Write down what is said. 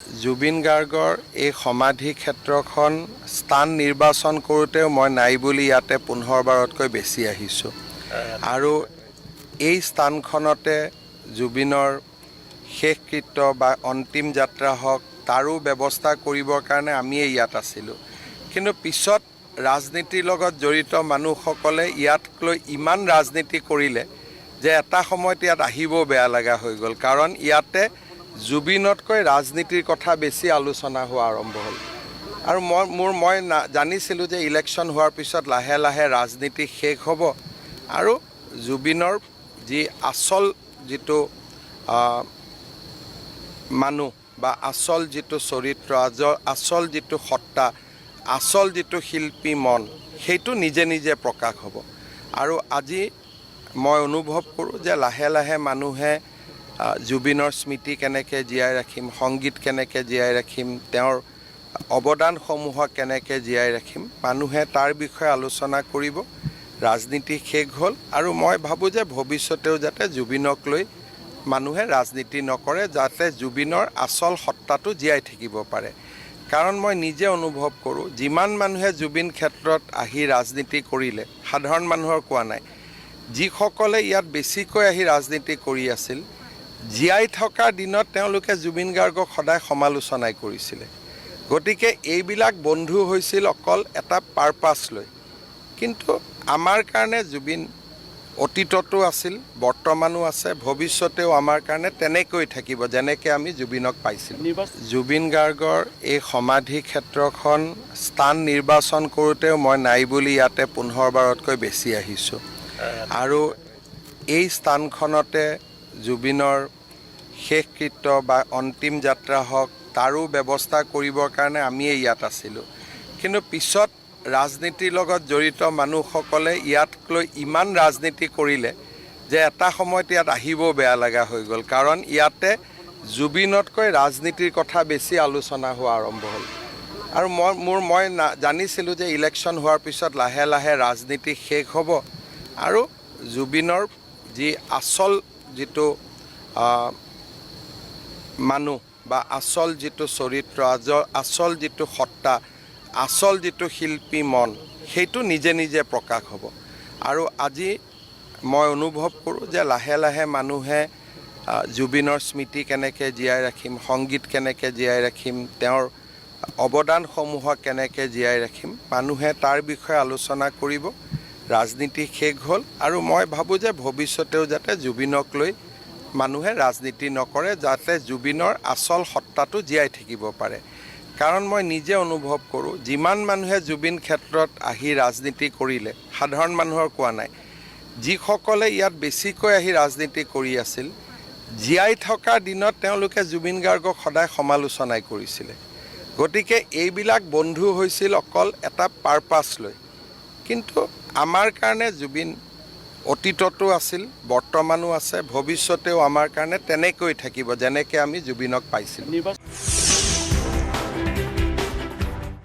জুবিন গাৰ্গৰ এই সমাধি ক্ষেত্ৰখন স্থান নিৰ্বাচন কৰোঁতেও মই নাই বুলি ইয়াতে 15 বাৰতকৈ বেছি আহিছোঁ আৰু এই স্থানখনতে জুবিনৰ শেষকৃত্য বা অন্তিম যাত্ৰা হওক তাৰো ব্যৱস্থা কৰিবৰ কাৰণে আমিয়ে ইয়াত আছিলোঁ। কিন্তু পিছত ৰাজনীতিৰ লগত জড়িত মানুহসকলে ইয়াক লৈ ইমান ৰাজনীতি কৰিলে যে এটা সময়ত ইয়াত আহিবও বেয়া লগা হৈ গ'ল, কাৰণ ইয়াতে জুবিনতকৈ ৰাজনীতিৰ কথা বেছি আলোচনা হোৱা আৰম্ভ হ'ল। আৰু মই জানিছিলোঁ যে ইলেকশ্যন হোৱাৰ পিছত লাহে লাহে ৰাজনীতি শেষ হ'ব আৰু জুবিনৰ যি আচল যিটো মানুহ বা আচল যিটো চৰিত্ৰ, আচল যিটো সত্তা, আচল যিটো শিল্পী মন, সেইটো নিজে নিজে প্ৰকাশ হ'ব। আৰু আজি মই অনুভৱ কৰোঁ যে লাহে লাহে মানুহে জুবিনৰ স্মৃতি কেনেকৈ জীয়াই ৰাখিম, সংগীত কেনেকৈ জীয়াই ৰাখিম, তেওঁৰ অৱদানসমূহক কেনেকৈ জীয়াই ৰাখিম, মানুহে তাৰ বিষয়ে আলোচনা কৰিব। ৰাজনীতি শেষ হ'ল আৰু মই ভাবোঁ যে ভৱিষ্যতেও যাতে জুবিনক লৈ মানুহে ৰাজনীতি নকৰে, যাতে জুবিনৰ আচল সত্তাটো জীয়াই থাকিব পাৰে। কাৰণ মই নিজে অনুভৱ কৰোঁ, যিমান মানুহে জুবিন ক্ষেত্ৰত আহি ৰাজনীতি কৰিলে, সাধাৰণ মানুহৰ কোৱা নাই, যিসকলে ইয়াত বেছিকৈ আহি ৰাজনীতি কৰি আছিল, জীয়াই থকা দিনত তেওঁলোকে জুবিন গাৰ্গক সদায় সমালোচনাই কৰিছিলে। গতিকে এইবিলাক বন্ধু হৈছিল অকল এটা পাৰপাছ লৈ। কিন্তু আমাৰ কাৰণে জুবিন অতীততো আছিল, বৰ্তমানো আছে, ভৱিষ্যতেও আমাৰ কাৰণে তেনেকৈ থাকিব যেনেকৈ আমি জুবিনক পাইছিলোঁ। জুবিন গাৰ্গৰ এই সমাধি ক্ষেত্ৰখন স্থান নিৰ্বাচন কৰোঁতেও মই নাই বুলি ইয়াতে 15 বাৰতকৈ বেছি আহিছোঁ আৰু এই স্থানখনতে জুবিনৰ শেষকৃত্য বা অন্তিম যাত্ৰা হওক তাৰো ব্যৱস্থা কৰিবৰ কাৰণে আমিয়ে ইয়াত আছিলোঁ। কিন্তু পিছত ৰাজনীতিৰ লগত জড়িত মানুহসকলে ইয়াক লৈ ইমান ৰাজনীতি কৰিলে যে এটা সময়ত ইয়াত আহিবও বেয়া লগা হৈ গ'ল, কাৰণ ইয়াতে জুবিনতকৈ ৰাজনীতিৰ কথা বেছি আলোচনা হোৱা আৰম্ভ হ'ল। আৰু মই জানিছিলোঁ যে ইলেকশ্যন হোৱাৰ পিছত লাহে লাহে ৰাজনীতি শেষ হ'ব আৰু জুবিনৰ যি আচল যিটো মানুহ বা আচল যিটো চৰিত্ৰ, আচল যিটো সত্তা, আচল যিটো শিল্পী মন, সেইটো নিজে নিজে প্ৰকাশ হ'ব। আৰু আজি মই অনুভৱ কৰোঁ যে লাহে লাহে মানুহে জুবিনৰ স্মৃতি কেনেকৈ জীয়াই ৰাখিম, সংগীত কেনেকৈ জীয়াই ৰাখিম, তেওঁৰ অৱদানসমূহক কেনেকৈ জীয়াই ৰাখিম, মানুহে তাৰ বিষয়ে আলোচনা কৰিব। ৰাজনীতি শেষ হ'ল আৰু মই ভাবোঁ যে ভৱিষ্যতেও যাতে জুবিনক লৈ মানুহে ৰাজনীতি নকৰে, যাতে জুবিনৰ আচল সত্তাটো জীয়াই থাকিব পাৰে। কাৰণ মই নিজে অনুভৱ কৰোঁ, যিমান মানুহে জুবিন ক্ষেত্ৰত আহি ৰাজনীতি কৰিলে, সাধাৰণ মানুহৰ কোৱা নাই, যিসকলে ইয়াত বেছিকৈ আহি ৰাজনীতি কৰি আছিল, জীয়াই থকা দিনত তেওঁলোকে জুবিন গাৰ্গক সদায় সমালোচনাই কৰিছিলে। গতিকে এইবিলাক বন্ধু হৈছিল অকল এটা পাৰপাছ লৈ। কিন্তু আমাৰ কাৰণে জুবিন অতীততো আছিল, বৰ্তমানো আছে, ভৱিষ্যতেও আমাৰ কাৰণে তেনেকৈ থাকিব যেনেকৈ আমি জুবিনক পাইছিলোঁ।